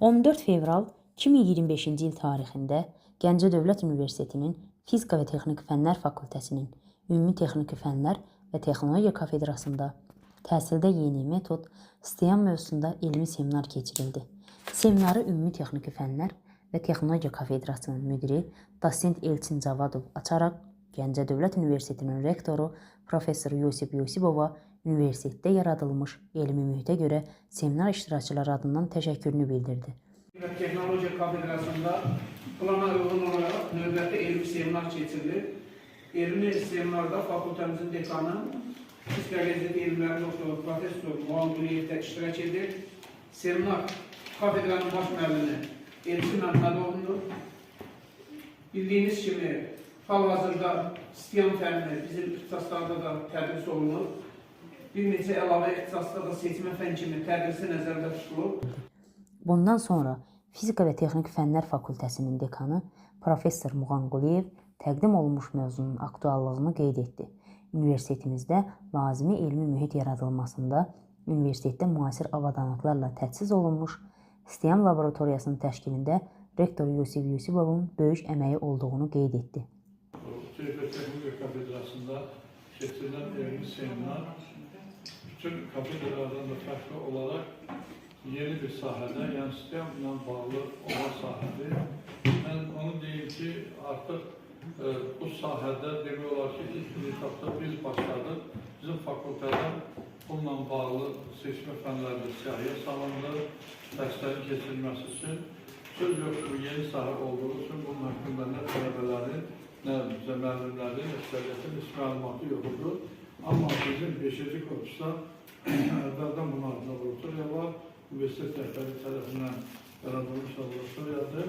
14 fevral 2025-ci il tarixində Gəncə Dövlət Universitetinin Fizika və Texniki Fənlər Fakültəsinin Ümumi Texniki Fənlər və Texnologiya kafedrasında təhsildə yeni metod STEAM mövzusunda elmi seminar keçirildi. Seminarı Ümumi Texniki Fənlər və Texnologiya kafedrasının müdiri Dosent Elçin Cavadov açaraq Gəncə Dövlət Universitetinin rektoru Professor Yusif Yusibova universitetdə yaradılmış elmi mühitə görə seminar iştirakçıları adından təşəkkürünü bildirdi. Texnologiya kafedrasında plana uyğun olaraq növbəti elmi seminar keçirilir. Elmi seminarda fakültemizin dekanı, Fizika və Texniki Elmlər doktoru Professor Muğan Quliyev də iştirak edir. Seminar kafedranın baş müəllimi Elçin Məmmədovundur. Bildiyiniz kimi, hal-hazırda STEAM fənni bizim ixtisaslarda da tədris olunur. Bir neçə əlavə ixtisasda da seçmə fən kimi tədrisi nəzərdə tutulub. Bundan sonra Fizika və Texniki Fənlər Fakültəsinin dekanı Professor Muğan Quliyev təqdim olunmuş mövzunun aktuallığını qeyd etdi. Universitetimizdə lazımi elmi mühit yaradılmasında universitetdə müasir avadanlıqlarla təchiz olunmuş STEAM laboratoriyasının təşkilində rektor Yusif Yusibovun böyük əməyi olduğunu qeyd etdi. Texnologiya kafedrasında keçirilən elmi seminar bütün kafelerlerden de farklı olarak yeni bir sahədə, yəni STEAM-la bağlı olan sahədir. Mən onu deyim ki, artıq bu sahədə demək olar ki, ilk etapda biz başladıq. Bizim fakültədə bununla bağlı seçmə fənlərdə siyahıya salındı, dərslərin keçirilməsi üçün. Söz yox ki, bu yeni sahə olduğu üçün bunun haqqında nə tələbələrin, nə bizə müəllimlərin, əksəriyyətin heç məlumatı yoxdur. Amma bizim 5-ci korpusda əvvəldən bunun adına laboratoriya var, universitet rəhbəri tərəfindən yaradılmış laboratoriyadır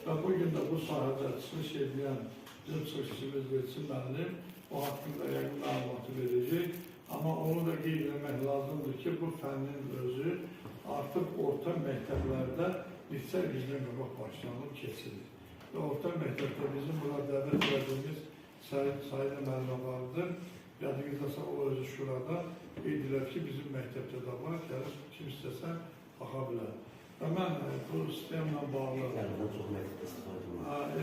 və bugün də bu sahədə çıxış edən bizim çıxışçımız Elçin müəllim o haqqında yəqin məlumatı verəcək. Amma onu da qeyd etmək lazımdır ki, bu fənnin özü artıq orta məktəblərdə yüksək bizdən qabaq başlanıb keçirir. Və orta məktəbdə bizim buna dəvət edildiyimiz sayıda müəllimə vardır. Yadınızdasa o özü şurada qeydilər ki, bizim məktəbdə də var, gəlib kim istəsə baxa bilər. Və mən bu sistemlə bağlı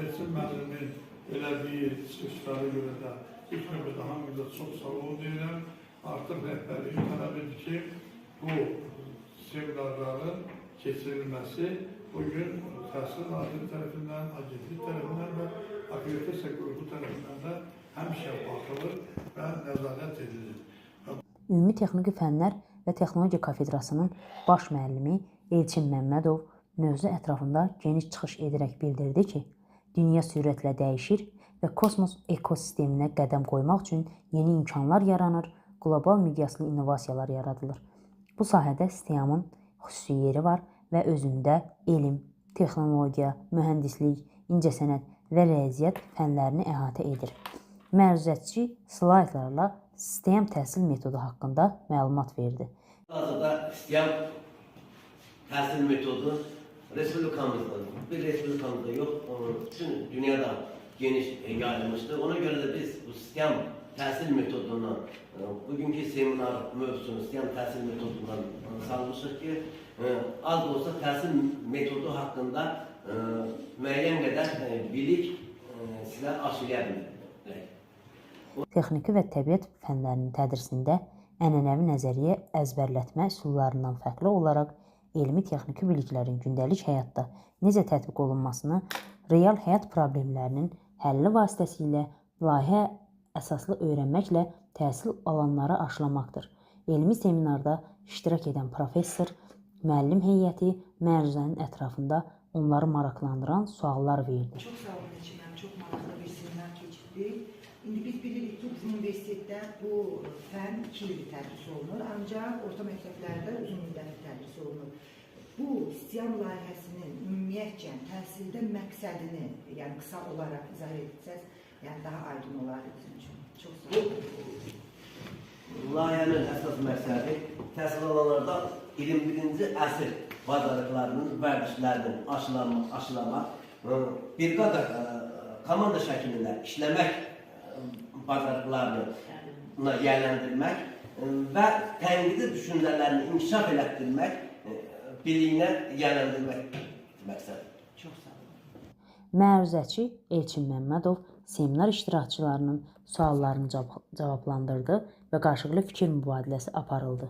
Elçin müəllimin elədiyi çıxışlara görə də ilk növbədə hamıda çox sağ olun deyirəm. Artıq rəhbərliyi tələb edir ki, bu seminarların keçirilməsi bugün Təhsil Naziri tərəfindən, Agentlik tərəfindən və Akreditasiya qrupu tərəfindən də həmişə baxılır və nəzarət edilir. Ümumi Texniki Fənlər və Texnologiya kafedrasının baş müəllimi Elçin Məmmədov mövzu ətrafında geniş çıxış edərək bildirdi ki, dünya sürətlə dəyişir və kosmos ekosisteminə qədəm qoymaq üçün yeni imkanlar yaranır, qlobal miqyaslı innovasiyalar yaradılır. Bu sahədə STEAM-ın xüsusi yeri var və özündə elm, texnologiya, mühəndislik, incəsənət və riyaziyyat fənlərini əhatə edir. Məruzətçi slaydlarla STEAM təhsil metodu haqqında məlumat verdi. Hazırda STEAM təhsil metodu respublikamızda, bir respublikamızda yox, bütün dünyada geniş yayılmışdır. Ona görə də biz bu STEAM təhsil metodundan, bugünkü seminar mövzusunu STEAM təhsil metodundan salmışıq ki, az da olsa təhsil metodu haqqında müəyyən qədər bilik sizə aşılaya bilir. Texniki və təbiət fənlərinin tədrisində ənənəvi nəzəriyyə əzbərlətmə üsullarından fərqli olaraq elmi texniki biliklərin gündəlik həyatda necə tətbiq olunmasını real həyat problemlərinin həlli vasitəsilə layihə əsaslı öyrənməklə təhsil alanları aşılamaqdır. Elmi seminarda iştirak edən professor, müəllim heyəti məruzənin ətrafında onları maraqlandıran suallar verdi. Çox sağ olun, çox maraqlı bir seminar keçirdik. İndi biz bilirik ki, bizim universitetdə bu fən 2 il tədris olunur, ancaq orta məktəblərdə uzun müddətli tədris olunur. Bu STEAM layihəsinin ümumiyyətcə təhsildə məqsədini, yəni qısa olaraq izah etsəz, yəni daha aydın olardı bizim üçün. Çox sağ olun. Layihənin əsas məqsədi təhsil alanlarda 21-ci əsr bacarıqlarının, vərdişlərinin aşılamaq, bir qədər komanda şəklində işləmək bacarıqlarını yiyələndirmək və tənqidi düşüncələrini inkişaf elətdirmək, biliyinə yiyələndirmək məqsəd. Çox sağ olun. Məruzəçi Elçin Məmmədov seminar iştirakçılarının suallarını cavablandırdı və qarşılıqlı fikir mübadiləsi aparıldı.